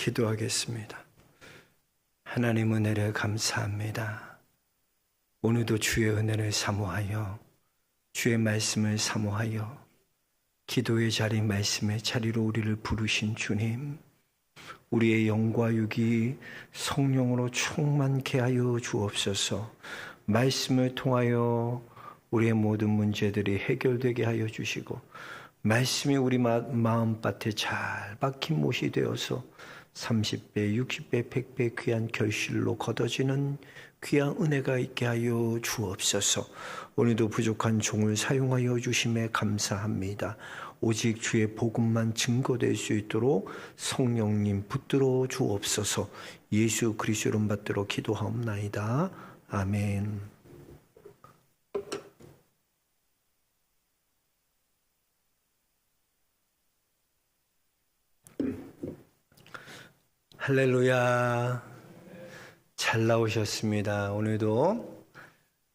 기도하겠습니다. 하나님 은혜를 감사합니다. 오늘도 주의 은혜를 사모하여 주의 말씀을 사모하여 기도의 자리, 말씀의 자리로 우리를 부르신 주님, 우리의 영과 육이 성령으로 충만케 하여 주옵소서. 말씀을 통하여 우리의 모든 문제들이 해결되게 하여 주시고, 말씀이 우리 마음밭에 잘 박힌 못이 되어서 30배, 60배, 100배 귀한 결실로 걷어지는 귀한 은혜가 있게 하여 주옵소서. 오늘도 부족한 종을 사용하여 주심에 감사합니다. 오직 주의 복음만 증거될 수 있도록 성령님 붙들어 주옵소서. 예수 그리스도 이름 받들어 기도하옵나이다. 아멘. 할렐루야. 잘 나오셨습니다. 오늘도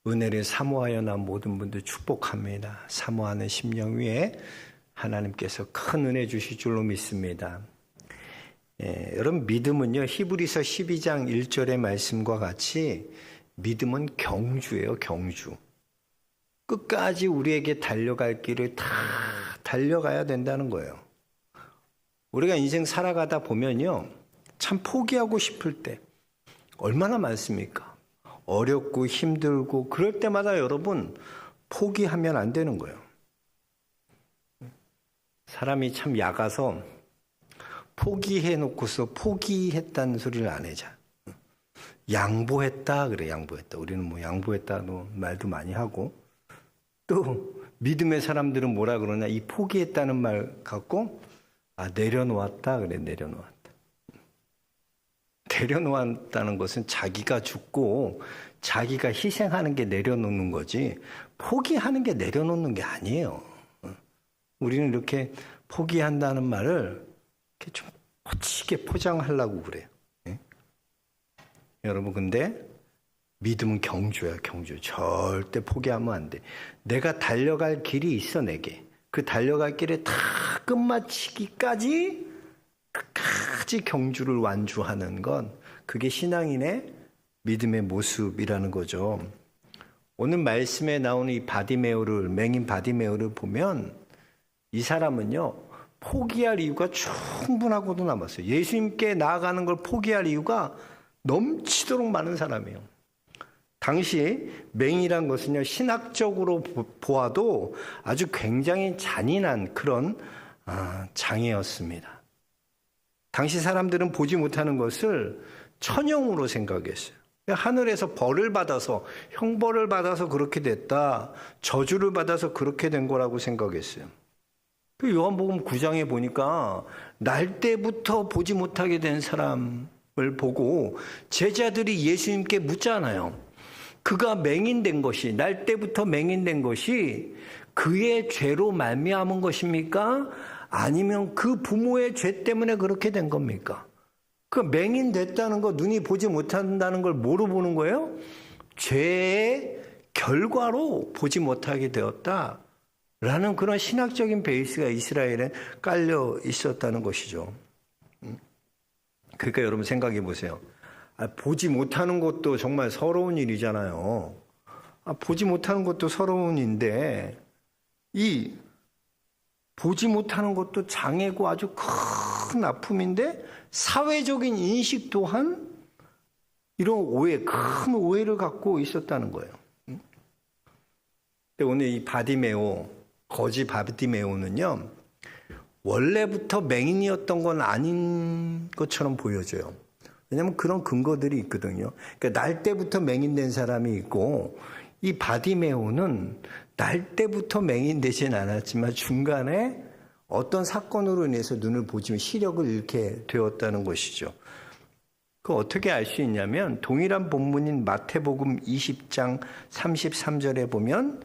은혜를 사모하여 난 모든 분들 축복합니다. 사모하는 심령 위에 하나님께서 큰 은혜 주실 줄로 믿습니다. 여러분, 믿음은요, 히브리서 12장 1절의 말씀과 같이 믿음은 경주예요. 경주. 끝까지 우리에게 달려갈 길을 다 달려가야 된다는 거예요. 우리가 인생 살아가다 보면요, 참 포기하고 싶을 때 얼마나 많습니까? 어렵고 힘들고 그럴 때마다 여러분 포기하면 안 되는 거예요. 사람이 참 약아서 포기해놓고서 포기했다는 소리를 안 해자. 양보했다 그래. 양보했다. 우리는 뭐 양보했다도 말도 많이 하고, 또 믿음의 사람들은 뭐라 그러냐, 이 포기했다는 말 갖고 내려놓았다 그래. 내려놓았다. 내려놓았다는 것은 자기가 죽고 자기가 희생하는 게 내려놓는 거지, 포기하는 게 내려놓는 게 아니에요. 우리는 이렇게 포기한다는 말을 이렇게 좀 거치게 포장하려고 그래요. 네? 여러분, 근데 믿음은 경주야. 경주. 절대 포기하면 안 돼. 내가 달려갈 길이 있어. 내게 그 달려갈 길에 다 끝마치기까지 끝까지 경주를 완주하는 건, 그게 신앙인의 믿음의 모습이라는 거죠. 오늘 말씀에 나오는 이 바디메오를, 맹인 바디메오를 보면 이 사람은요, 포기할 이유가 충분하고도 남았어요. 예수님께 나아가는 걸 포기할 이유가 넘치도록 많은 사람이에요. 당시 맹인이란 것은요, 신학적으로 보아도 아주 굉장히 잔인한 그런 장애였습니다. 당시 사람들은 보지 못하는 것을 천형으로 생각했어요. 하늘에서 벌을 받아서, 형벌을 받아서 그렇게 됐다, 저주를 받아서 그렇게 된 거라고 생각했어요. 요한복음 9장에 보니까 날 때부터 보지 못하게 된 사람을 보고 제자들이 예수님께 묻잖아요. 그가 맹인된 것이, 날 때부터 맹인된 것이 그의 죄로 말미암은 것입니까? 아니면 그 부모의 죄 때문에 그렇게 된 겁니까? 그 맹인 됐다는 거, 눈이 보지 못한다는 걸 뭐로 보는 거예요? 죄의 결과로 보지 못하게 되었다라는 그런 신학적인 베이스가 이스라엘에 깔려 있었다는 것이죠. 그러니까 여러분 생각해 보세요. 보지 못하는 것도 정말 서러운 일이잖아요. 보지 못하는 것도 서러운 일인데, 이 보지 못하는 것도 장애고 아주 큰 아픔인데, 사회적인 인식 또한 이런 오해, 큰 오해를 갖고 있었다는 거예요. 근데 오늘 이 바디메오, 거지 바디메오는요, 원래부터 맹인이었던 건 아닌 것처럼 보여져요. 왜냐하면 그런 근거들이 있거든요. 그러니까 날 때부터 맹인된 사람이 있고, 이 바디메오는 날 때부터 맹인되진 않았지만 중간에 어떤 사건으로 인해서 눈을 보지, 시력을 잃게 되었다는 것이죠. 그 어떻게 알 수 있냐면, 동일한 본문인 마태복음 20장 33절에 보면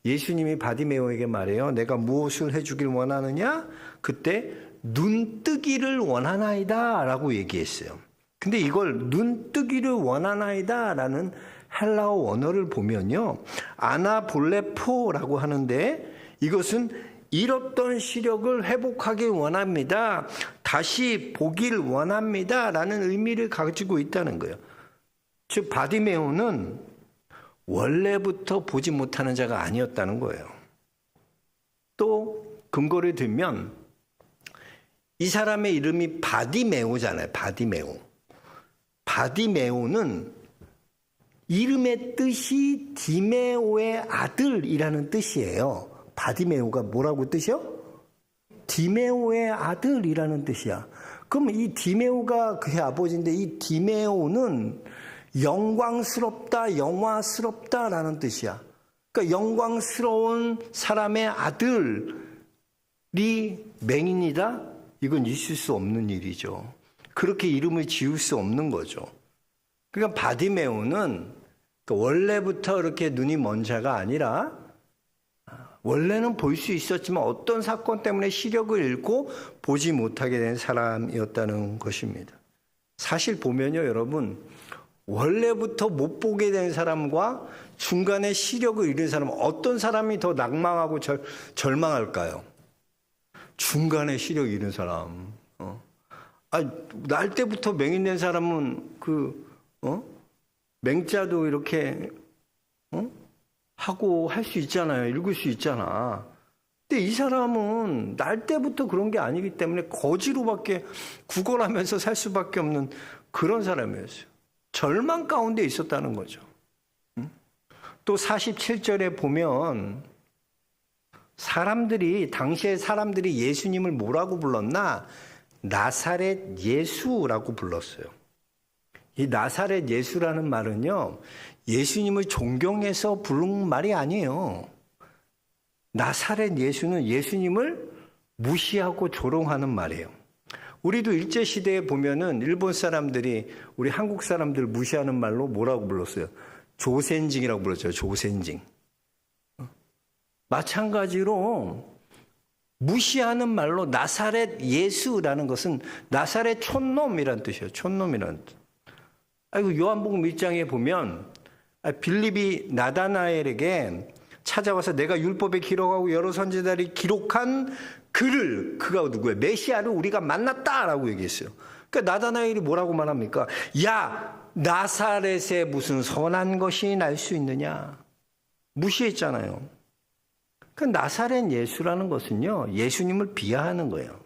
예수님이 바디메오에게 말해요. 내가 무엇을 해주길 원하느냐? 그때 눈뜨기를 원하나이다 라고 얘기했어요. 근데 이걸 눈뜨기를 원하나이다 라는 헬라어 원어를 보면요, 아나볼레포라고 하는데, 이것은 잃었던 시력을 회복하기 원합니다. 다시 보길 원합니다 라는 의미를 가지고 있다는 거예요. 즉 바디메오는 원래부터 보지 못하는 자가 아니었다는 거예요. 또 근거를 들면 이 사람의 이름이 바디메오잖아요. 바디메오. 바디메오는 이름의 뜻이 디메오의 아들이라는 뜻이에요. 바디메오가 뭐라고 뜻이요? 디메오의 아들이라는 뜻이야. 그럼 이 디메오가 그의 아버지인데 이 디메오는 영광스럽다, 영화스럽다라는 뜻이야. 그러니까 영광스러운 사람의 아들이 맹인이다? 이건 있을 수 없는 일이죠. 그렇게 이름을 지을 수 없는 거죠. 그러니까 바디메오는 원래부터 이렇게 눈이 먼 자가 아니라 원래는 볼 수 있었지만 어떤 사건 때문에 시력을 잃고 보지 못하게 된 사람이었다는 것입니다. 사실 보면요, 여러분, 원래부터 못 보게 된 사람과 중간에 시력을 잃은 사람은 어떤 사람이 더 낭망하고 절망할까요? 중간에 시력 잃은 사람. 날 때부터 맹인된 사람은 맹자도 이렇게 하고 할 수 있잖아요. 읽을 수 있잖아. 근데 이 사람은 날 때부터 그런 게 아니기 때문에 거지로밖에 구걸하면서 살 수밖에 없는 그런 사람이었어요. 절망 가운데 있었다는 거죠. 또 47절에 보면 당시에 사람들이 예수님을 뭐라고 불렀나? 나사렛 예수라고 불렀어요. 이 나사렛 예수라는 말은요, 예수님을 존경해서 부른 말이 아니에요. 나사렛 예수는 예수님을 무시하고 조롱하는 말이에요. 우리도 일제시대에 보면은 일본 사람들이 우리 한국 사람들 무시하는 말로 뭐라고 불렀어요? 조센징이라고 불렀죠. 조센징. 마찬가지로 무시하는 말로 나사렛 예수라는 것은 나사렛 촌놈이란 뜻이에요. 촌놈이란 뜻. 요한복음 1장에 보면 빌립이 나다나엘에게 찾아와서 내가 율법에 기록하고 여러 선지자들이 기록한 그가 누구예요? 메시아를 우리가 만났다라고 얘기했어요. 그러니까 나다나엘이 뭐라고 말합니까? 야, 나사렛에 무슨 선한 것이 날 수 있느냐? 무시했잖아요. 그 나사렛 예수라는 것은요, 예수님을 비하하는 거예요.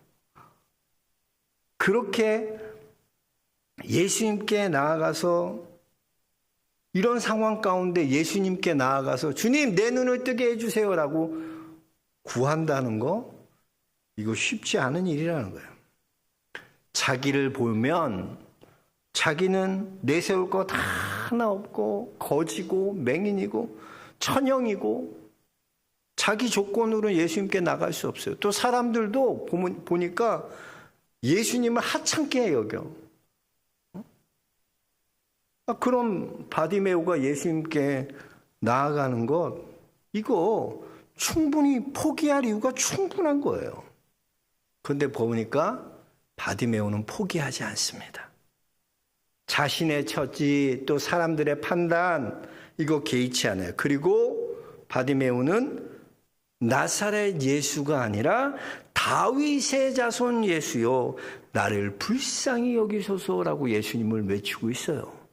그렇게 예수님께 나아가서 이런 상황 가운데 예수님께 나아가서 주님 내 눈을 뜨게 해주세요라고 구한다는 거, 이거 쉽지 않은 일이라는 거예요. 자기를 보면 자기는 내세울 거 다 하나 없고 거지고 맹인이고 천형이고 자기 조건으로 예수님께 나갈 수 없어요. 또 사람들도 보니까 예수님을 하찮게 여겨. 그럼 바디메오가 예수님께 나아가는 것, 이거 충분히 포기할 이유가 충분한 거예요. 그런데 보니까 바디메오는 포기하지 않습니다. 자신의 처지 또 사람들의 판단 이거 개의치 않아요. 그리고 바디메오는 나사렛 예수가 아니라 다윗의 자손 예수요 나를 불쌍히 여기소서라고 예수님을 외치고 있어요.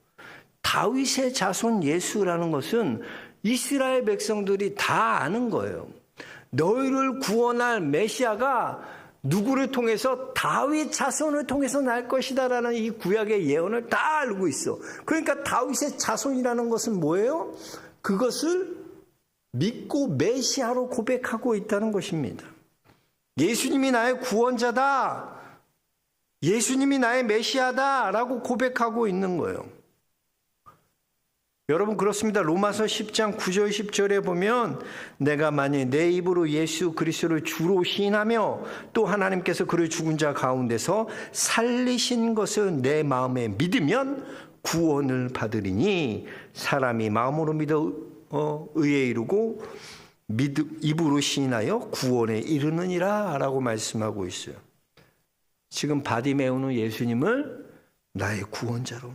다윗의 자손 예수라는 것은 이스라엘 백성들이 다 아는 거예요. 너희를 구원할 메시아가 누구를 통해서? 다윗 자손을 통해서 날 것이다라는 이 구약의 예언을 다 알고 있어. 그러니까 다윗의 자손이라는 것은 뭐예요? 그것을 믿고 메시아로 고백하고 있다는 것입니다. 예수님이 나의 구원자다, 예수님이 나의 메시아다라고 고백하고 있는 거예요. 여러분 그렇습니다. 로마서 10장 9절 10절에 보면 내가 만일 내 입으로 예수 그리스도를 주로 시인하며 또 하나님께서 그를 죽은 자 가운데서 살리신 것을 내 마음에 믿으면 구원을 받으리니 사람이 마음으로 믿어 의에 이르고 입으로 시인하여 구원에 이르느니라 라고 말씀하고 있어요. 지금 바디메오는 예수님을 나의 구원자로,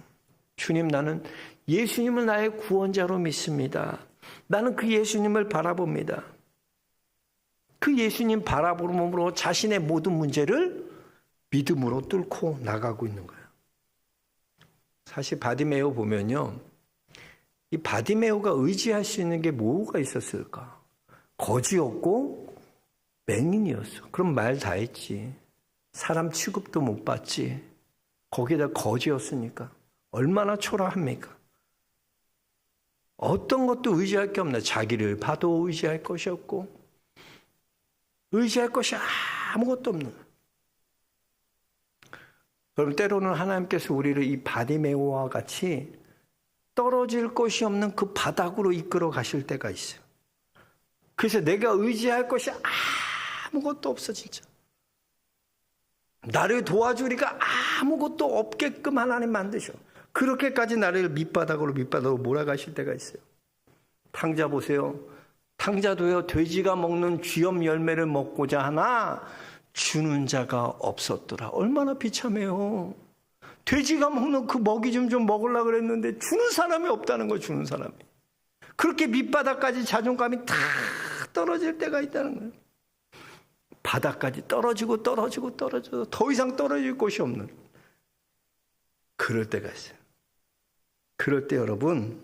주님 나는 예수님을 나의 구원자로 믿습니다. 나는 그 예수님을 바라봅니다. 그 예수님 바라봄으로 자신의 모든 문제를 믿음으로 뚫고 나가고 있는 거예요. 사실 바디메오 보면요, 이 바디메오가 의지할 수 있는 게 뭐가 있었을까? 거지였고 맹인이었어. 그럼 말 다 했지. 사람 취급도 못 받지. 거기다 거지였으니까 얼마나 초라합니까? 어떤 것도 의지할 게 없나. 자기를 봐도 의지할 것이 없고 의지할 것이 아무것도 없는 거예요. 그럼 때로는 하나님께서 우리를 이 바디메오와 같이 떨어질 것이 없는 그 바닥으로 이끌어 가실 때가 있어요. 그래서 내가 의지할 것이 아무것도 없어 진짜. 나를 도와주리가 아무것도 없게끔 하나님 만드셔. 그렇게까지 나를 밑바닥으로 몰아가실 때가 있어요. 탕자 보세요. 탕자도요, 돼지가 먹는 쥐염 열매를 먹고자 하나 주는 자가 없었더라. 얼마나 비참해요. 돼지가 먹는 그 먹이 좀 먹으려고 그랬는데 주는 사람이 없다는 거예요. 주는 사람이. 그렇게 밑바닥까지 자존감이 다 떨어질 때가 있다는 거예요. 바닥까지 떨어지고 더 이상 떨어질 곳이 없는 그럴 때가 있어요. 그럴 때 여러분,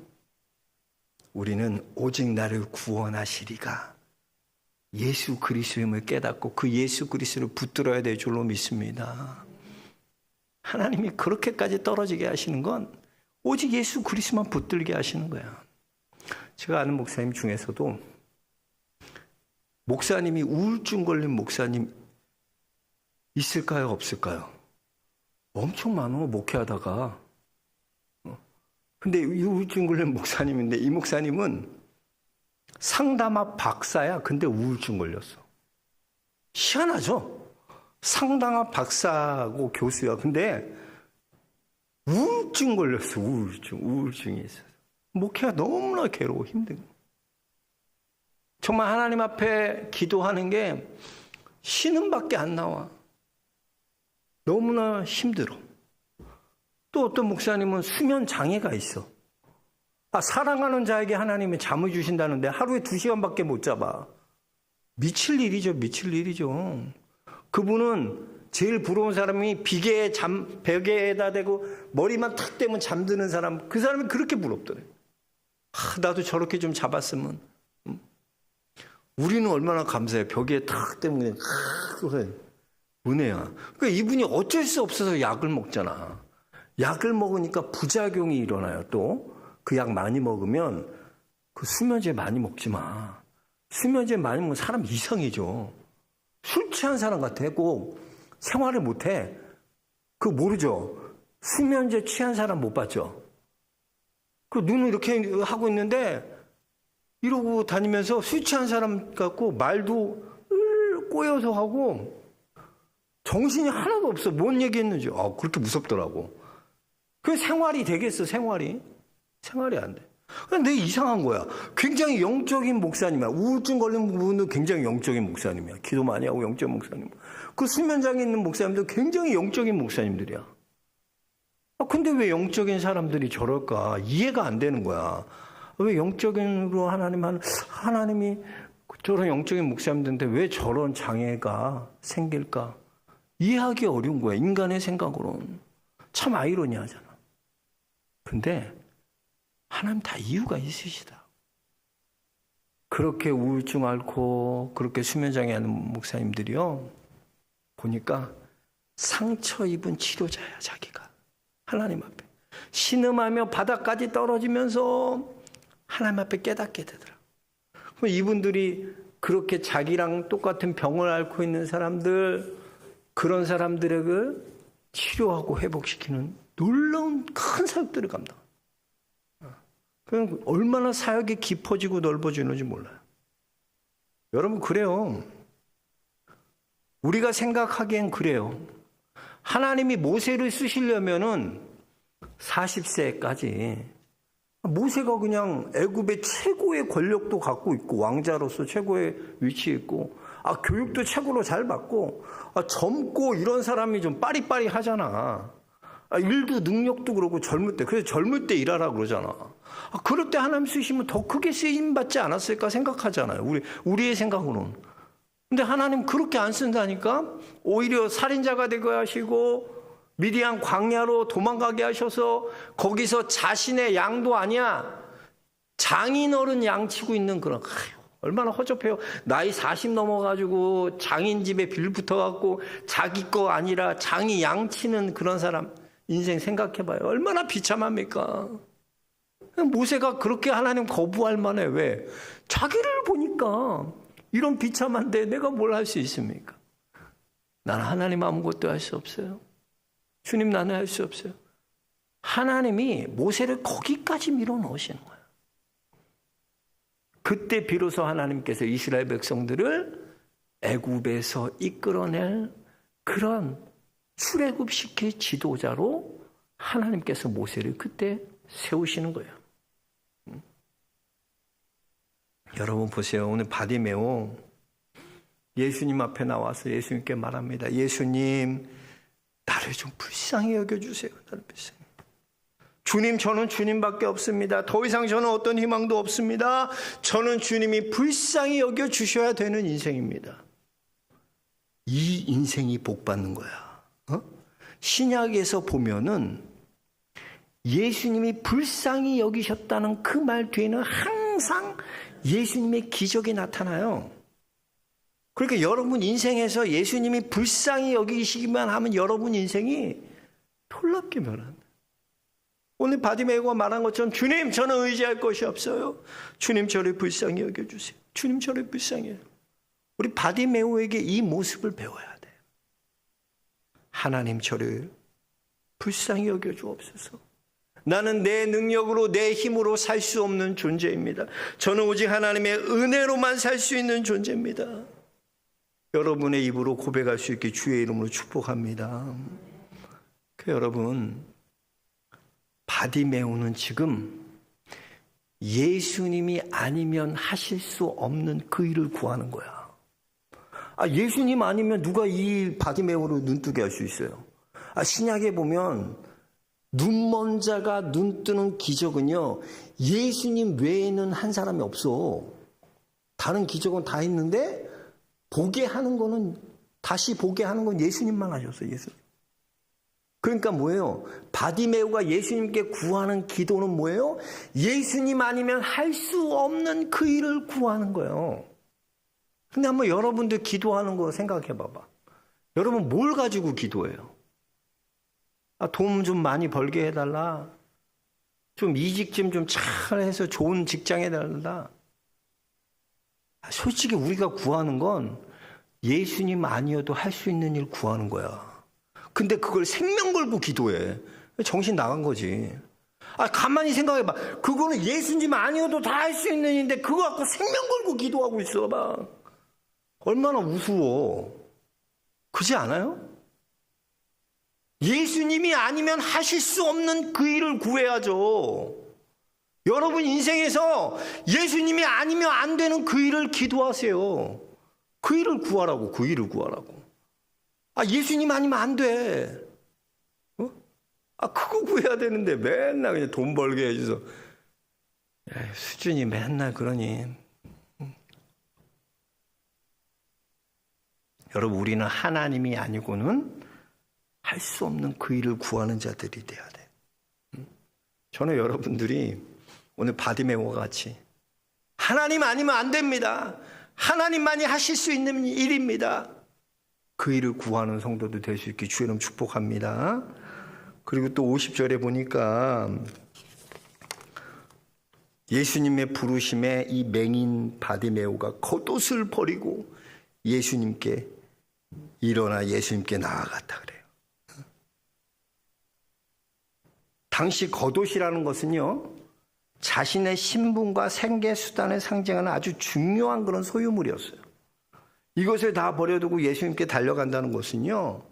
우리는 오직 나를 구원하시리가 예수 그리스도임을 깨닫고 그 예수 그리스도를 붙들어야 될 줄로 믿습니다. 하나님이 그렇게까지 떨어지게 하시는 건 오직 예수 그리스도만 붙들게 하시는 거야. 제가 아는 목사님 중에서도 목사님이 우울증 걸린 목사님 있을까요? 없을까요? 엄청 많어, 목회하다가. 근데 이 우울증 걸린 목사님인데 이 목사님은 상담학 박사야. 근데 우울증 걸렸어. 희한하죠? 상담학 박사고 교수야. 근데 우울증 걸렸어. 우울증이 있어서. 목회가 너무나 괴로워 힘든 거. 정말 하나님 앞에 기도하는 게 신음밖에 안 나와. 너무나 힘들어. 또 어떤 목사님은 수면 장애가 있어. 사랑하는 자에게 하나님이 잠을 주신다는데 하루에 2시간밖에 못 잡아. 미칠 일이죠. 그분은 제일 부러운 사람이 베개에다 대고 머리만 탁 대면 잠드는 사람. 그 사람이 그렇게 부럽더래. 나도 저렇게 좀 잡았으면. 우리는 얼마나 감사해. 벽에 탁 대면 그래. 은혜야. 그러니까 이분이 어쩔 수 없어서 약을 먹잖아. 약을 먹으니까 부작용이 일어나요. 또 그 약 많이 먹으면 그 수면제 많이 먹지 마. 수면제 많이 먹으면 사람 이상해져. 술 취한 사람 같아. 꼭 생활을 못해. 그거 모르죠. 수면제 취한 사람 못 봤죠. 그 눈을 이렇게 하고 있는데 이러고 다니면서 술 취한 사람 같고 말도 꼬여서 하고 정신이 하나도 없어. 뭔 얘기했는지. 그렇게 무섭더라고. 그 생활이 되겠어. 생활이 안 돼. 근데 이상한 거야. 굉장히 영적인 목사님이야. 우울증 걸린 부분도 굉장히 영적인 목사님이야. 기도 많이 하고 영적인 목사님. 그 수면장에 있는 목사님도 굉장히 영적인 목사님들이야. 근데 왜 영적인 사람들이 저럴까? 이해가 안 되는 거야. 왜 영적인으로 하나님이 저런 영적인 목사님들인데 왜 저런 장애가 생길까? 이해하기 어려운 거야. 인간의 생각으로는. 참 아이러니하잖아. 근데 하나님 다 이유가 있으시다. 그렇게 우울증 앓고 그렇게 수면장애 하는 목사님들이요. 보니까 상처 입은 치료자야. 자기가. 하나님 앞에. 신음하며 바닥까지 떨어지면서 하나님 앞에 깨닫게 되더라. 그럼 이분들이 그렇게 자기랑 똑같은 병을 앓고 있는 사람들, 그런 사람들에게 치료하고 회복시키는 놀라운 큰 사역들을 감당. 그럼 얼마나 사역이 깊어지고 넓어지는지 몰라요. 여러분, 그래요. 우리가 생각하기엔 그래요. 하나님이 모세를 쓰시려면은 40세까지 모세가 그냥 애굽의 최고의 권력도 갖고 있고 왕자로서 최고의 위치에 있고 교육도 최고로 잘 받고 젊고 이런 사람이 좀 빠리빠리 하잖아. 일도 능력도 그러고 젊을 때. 그래서 젊을 때 일하라 그러잖아. 그럴 때 하나님 쓰시면 더 크게 쓰임 받지 않았을까 생각하잖아요. 우리의 생각으로는. 근데 하나님 그렇게 안 쓴다니까? 오히려 살인자가 되게 하시고 미디안 광야로 도망가게 하셔서 거기서 자신의 양도 아니야, 장인 어른 양치고 있는 그런, 얼마나 허접해요. 나이 40 넘어가지고 장인 집에 빌 붙어갖고 자기 거 아니라 장이 양치는 그런 사람 인생 생각해봐요. 얼마나 비참합니까? 모세가 그렇게 하나님 거부할 만해. 왜? 자기를 보니까 이런 비참한데 내가 뭘 할 수 있습니까? 나는 하나님 아무것도 할 수 없어요. 주님 나는 할 수 없어요. 하나님이 모세를 거기까지 밀어넣으시는 거예요. 그때 비로소 하나님께서 이스라엘 백성들을 애굽에서 이끌어낼 그런 출애굽시킬 지도자로 하나님께서 모세를 그때 세우시는 거예요. 여러분 보세요. 오늘 바디메오 예수님 앞에 나와서 예수님께 말합니다. 예수님, 나를 좀 불쌍히 여겨주세요. 나를 불쌍히. 주님, 저는 주님밖에 없습니다. 더 이상 저는 어떤 희망도 없습니다. 저는 주님이 불쌍히 여겨주셔야 되는 인생입니다. 이 인생이 복받는 거야. 신약에서 보면은 예수님이 불쌍히 여기셨다는 그 말 뒤에는 항상 예수님의 기적이 나타나요. 그러니까 여러분 인생에서 예수님이 불쌍히 여기시기만 하면 여러분 인생이 놀랍게 변한다. 오늘 바디메오가 말한 것처럼 주님, 저는 의지할 것이 없어요. 주님, 저를 불쌍히 여겨주세요. 주님, 저를 불쌍히 여겨주세요. 우리 바디메오에게 이 모습을 배워야 돼요. 하나님, 저를 불쌍히 여겨주옵소서. 나는 내 능력으로 내 힘으로 살 수 없는 존재입니다. 저는 오직 하나님의 은혜로만 살 수 있는 존재입니다. 여러분의 입으로 고백할 수 있게 주의 이름으로 축복합니다. 여러분, 바디메오는 지금 예수님이 아니면 하실 수 없는 그 일을 구하는 거야. 예수님 아니면 누가 이 바디메오를 눈뜨게 할 수 있어요? 신약에 보면 눈먼 자가 눈 뜨는 기적은요, 예수님 외에는 한 사람이 없어. 다른 기적은 다 있는데 보게 하는 거는, 다시 보게 하는 건 예수님만 하셨어요. 예수님. 그러니까 뭐예요? 바디메오가 예수님께 구하는 기도는 뭐예요? 예수님 아니면 할 수 없는 그 일을 구하는 거예요. 근데 한번 여러분들 기도하는 거 생각해 봐봐. 여러분 뭘 가지고 기도해요? 돈 좀 많이 벌게 해달라. 좀 이직 좀 잘해서 좋은 직장에 달라. 솔직히 우리가 구하는 건 예수님 아니어도 할 수 있는 일 구하는 거야. 근데 그걸 생명 걸고 기도해. 정신 나간 거지. 가만히 생각해봐. 그거는 예수님 아니어도 다 할 수 있는 일인데 그거 갖고 생명 걸고 기도하고 있어 봐. 얼마나 우스워. 그렇지 않아요? 예수님이 아니면 하실 수 없는 그 일을 구해야죠. 여러분 인생에서 예수님이 아니면 안 되는 그 일을 기도하세요. 그 일을 구하라고. 그 일을 구하라고. 예수님 아니면 안 돼. 그거 구해야 되는데 맨날 그냥 돈 벌게 해줘서 수준이 맨날 그러니. 여러분 우리는 하나님이 아니고는 할 수 없는 그 일을 구하는 자들이 돼야 돼. 저는 여러분들이 오늘 바디메오와 같이 하나님 아니면 안 됩니다. 하나님만이 하실 수 있는 일입니다. 그 일을 구하는 성도도 될 수 있게 주의 이름 축복합니다. 그리고 또 50절에 보니까 예수님의 부르심에 이 맹인 바디메오가 겉옷을 버리고 예수님께 일어나 예수님께 나아갔다 그래요. 당시 겉옷이라는 것은요, 자신의 신분과 생계 수단을 상징하는 아주 중요한 그런 소유물이었어요. 이것을 다 버려두고 예수님께 달려간다는 것은요,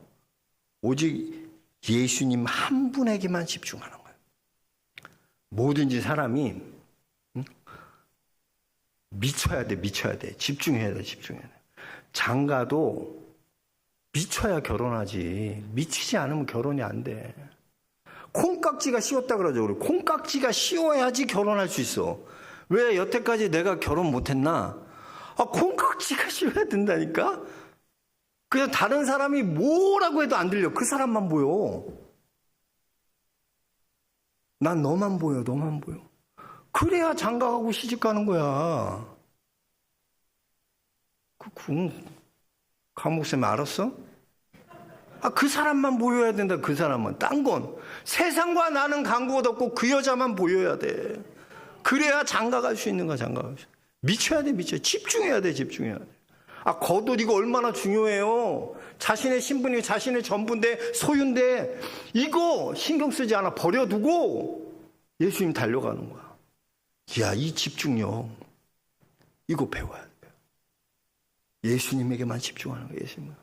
오직 예수님 한 분에게만 집중하는 거예요. 뭐든지 사람이 미쳐야 돼. 집중해야 돼. 장가도 미쳐야 결혼하지. 미치지 않으면 결혼이 안 돼. 콩깍지가 씌웠다 그러죠. 우리 콩깍지가 씌워야지 결혼할 수 있어. 왜 여태까지 내가 결혼 못했나? 콩깍지가 씌워야 된다니까? 그냥 다른 사람이 뭐라고 해도 안 들려. 그 사람만 보여. 난 너만 보여, 너만 보여. 그래야 장가가고 시집가는 거야. 강목쌤 알았어? 그 사람만 보여야 된다, 그 사람만. 딴 건. 세상과 나는 간구가 없고 그 여자만 보여야 돼. 그래야 장가갈 수 있는 거야, 장가갈 수. 미쳐야 돼, 미쳐. 집중해야 돼, 집중해야 돼. 겉옷 이거 얼마나 중요해요. 자신의 신분이 자신의 전부인데, 소유인데, 이거 신경 쓰지 않아. 버려두고 예수님 달려가는 거야. 야, 이 집중력. 이거 배워야 돼. 예수님에게만 집중하는 거야, 예수님.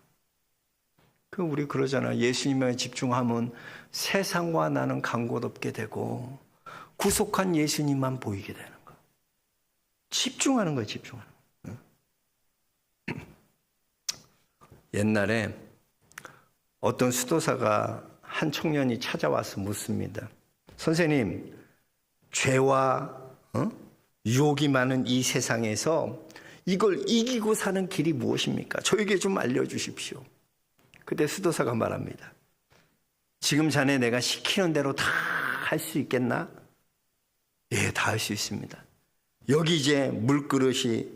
우리 그러잖아. 예수님에 집중하면 세상과 나는 간곳 없게 되고 구속한 예수님만 보이게 되는 거야. 집중하는 거야, 집중하는 거야. 옛날에 어떤 수도사가 한 청년이 찾아와서 묻습니다. 선생님, 죄와 유혹이 많은 이 세상에서 이걸 이기고 사는 길이 무엇입니까? 저에게 좀 알려주십시오. 그때 수도사가 말합니다. 지금 자네 내가 시키는 대로 다 할 수 있겠나? 예, 다 할 수 있습니다. 여기 이제 물그릇이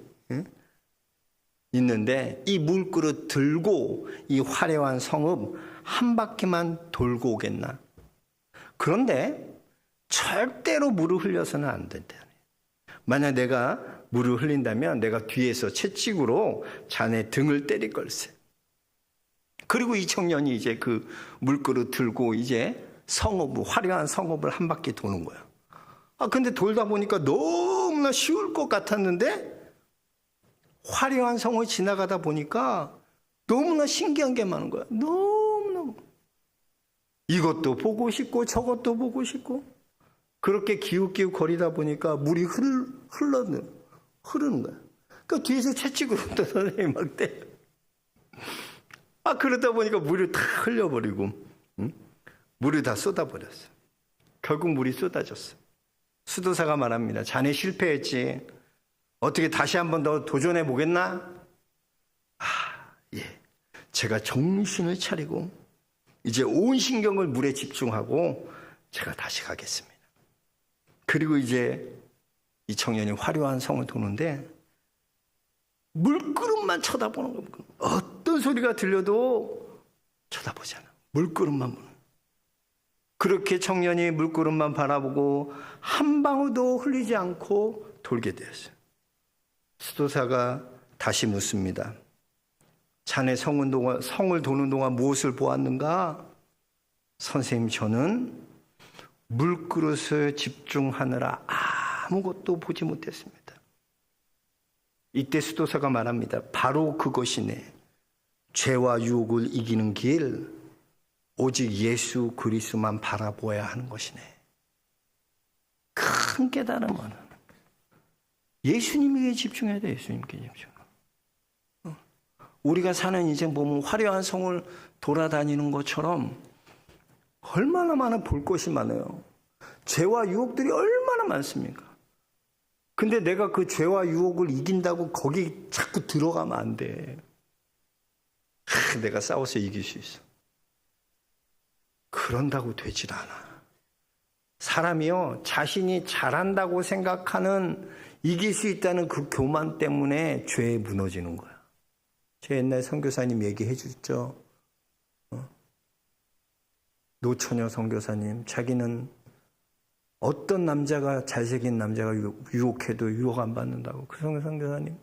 있는데 이 물그릇 들고 이 화려한 성읍 한 바퀴만 돌고 오겠나? 그런데 절대로 물을 흘려서는 안 된다. 만약 내가 물을 흘린다면 내가 뒤에서 채찍으로 자네 등을 때릴 걸세. 그리고 이 청년이 이제 그 물그릇 들고 이제 성읍, 화려한 성읍을 한 바퀴 도는 거야. 근데 돌다 보니까 너무나 쉬울 것 같았는데 화려한 성을 지나가다 보니까 너무나 신기한 게 많은 거야. 너무너무. 이것도 보고 싶고 저것도 보고 싶고 그렇게 기웃기웃 거리다 보니까 물이 흐르는 거야. 그러니까 뒤에서 채찍으로 또 선생님이 막 때려. 그러다 보니까 물이 다 흘려버리고, 물이 다 쏟아버렸어. 결국 물이 쏟아졌어. 수도사가 말합니다. 자네 실패했지. 어떻게 다시 한 번 더 도전해 보겠나? 예. 제가 정신을 차리고, 이제 온 신경을 물에 집중하고, 제가 다시 가겠습니다. 그리고 이제 이 청년이 화려한 성을 도는데, 물그릇만 쳐다보는 거야. 어떤 소리가 들려도 쳐다보지 않아. 물그릇만 보는. 그렇게 청년이 물그릇만 바라보고 한 방울도 흘리지 않고 돌게 되었어요. 수도사가 다시 묻습니다. 자네 성을 도는 동안 무엇을 보았는가? 선생님, 저는 물그릇을 집중하느라 아무것도 보지 못했습니다. 이때 수도사가 말합니다. 바로 그것이네. 죄와 유혹을 이기는 길, 오직 예수 그리스도만 바라보아야 하는 것이네. 큰 깨달음은 예수님에게 집중해야 돼. 예수님께 집중. 우리가 사는 인생 보면 화려한 성을 돌아다니는 것처럼 얼마나 많은 볼 것이 많아요. 죄와 유혹들이 얼마나 많습니까? 근데 내가 그 죄와 유혹을 이긴다고 거기 자꾸 들어가면 안 돼. 내가 싸워서 이길 수 있어. 그런다고 되질 않아. 사람이요, 자신이 잘한다고 생각하는 이길 수 있다는 그 교만 때문에 죄에 무너지는 거야. 제 옛날 선교사님 얘기해 주죠. 노처녀 선교사님, 자기는 어떤 남자가 잘생긴 남자가 유혹해도 유혹 안 받는다고. 그 선교사님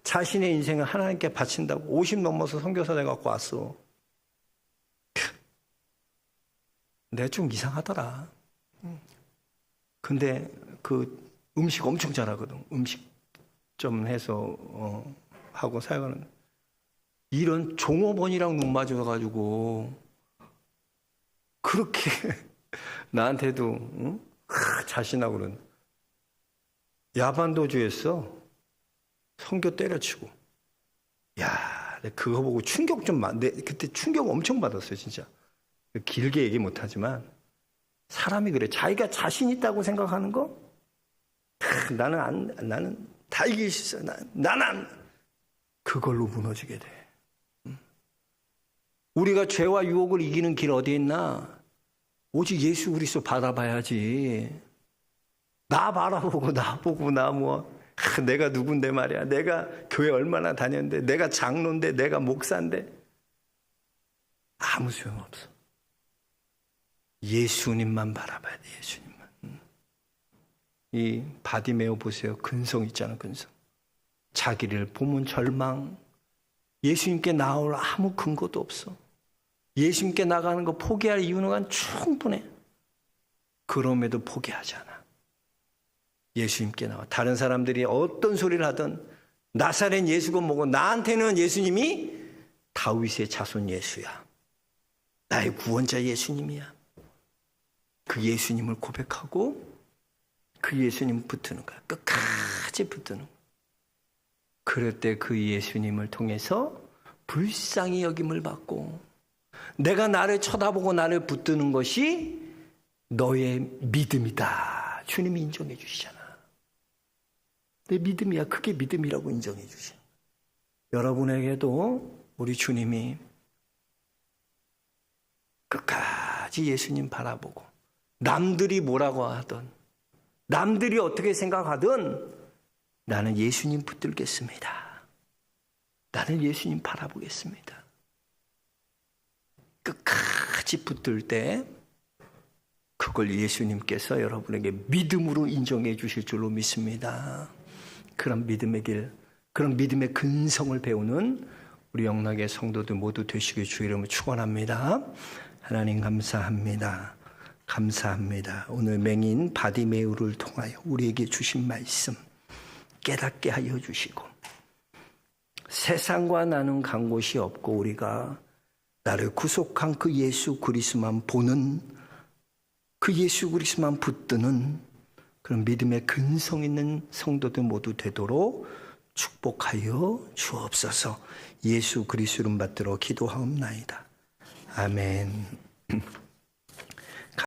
자신의 인생을 하나님께 바친다고 50 넘어서 선교사 돼갖고 왔어. 내가 좀 이상하더라. 근데 그 음식 엄청 잘하거든. 음식점 해서 하고 사역하는. 이런 종업원이랑 눈 맞아가지고 그렇게 나한테도 자신하고 그런. 야반도주했어. 선교 때려치고. 야, 내가 그거 보고 충격 좀 그때 충격 엄청 받았어요, 진짜. 길게 얘기 못하지만 사람이 그래. 자기가 자신 있다고 생각하는 거 나는 다 이길 수 있어. 나는 그걸로 무너지게 돼. 우리가 죄와 유혹을 이기는 길 어디 있나? 오직 예수 그리스도 바라봐야지. 나 바라보고 나보고 내가 누군데 말이야. 내가 교회 얼마나 다녔는데, 내가 장로인데, 내가 목사인데. 아무 소용없어. 예수님만 바라봐야 돼. 예수님만. 이 바디메오 보세요. 근성 있잖아. 근성. 자기를 보면 절망. 예수님께 나올 아무 근거도 없어. 예수님께 나가는 거 포기할 이유는 충분해. 그럼에도 포기하지 않아. 예수님께 나와. 다른 사람들이 어떤 소리를 하든 나사렛 예수가 뭐고, 나한테는 예수님이 다윗의 자손 예수야. 나의 구원자 예수님이야. 그 예수님을 고백하고 그 예수님 붙드는 거야. 끝까지 붙드는 거야. 그럴 때 그 예수님을 통해서 불쌍히 여김을 받고, 내가 나를 쳐다보고 나를 붙드는 것이 너의 믿음이다. 주님이 인정해 주시잖아. 내 믿음이야. 그게 믿음이라고 인정해 주시잖아. 여러분에게도 우리 주님이 끝까지 예수님 바라보고, 남들이 뭐라고 하든, 남들이 어떻게 생각하든 나는 예수님 붙들겠습니다. 나는 예수님 바라보겠습니다. 끝까지 붙들 때 그걸 예수님께서 여러분에게 믿음으로 인정해 주실 줄로 믿습니다. 그런 믿음의 길, 그런 믿음의 근성을 배우는 우리 영락의 성도들 모두 되시길 주의 이름으로 축원합니다. 하나님 감사합니다. 감사합니다. 오늘 맹인 바디메오를 통하여 우리에게 주신 말씀 깨닫게 하여 주시고, 세상과 나는 간 곳이 없고 우리가 나를 구속한 그 예수 그리스도만 보는, 그 예수 그리스도만 붙드는 그런 믿음의 근성 있는 성도들 모두 되도록 축복하여 주옵소서. 예수 그리스도 이름 받들어 기도하옵나이다. 아멘.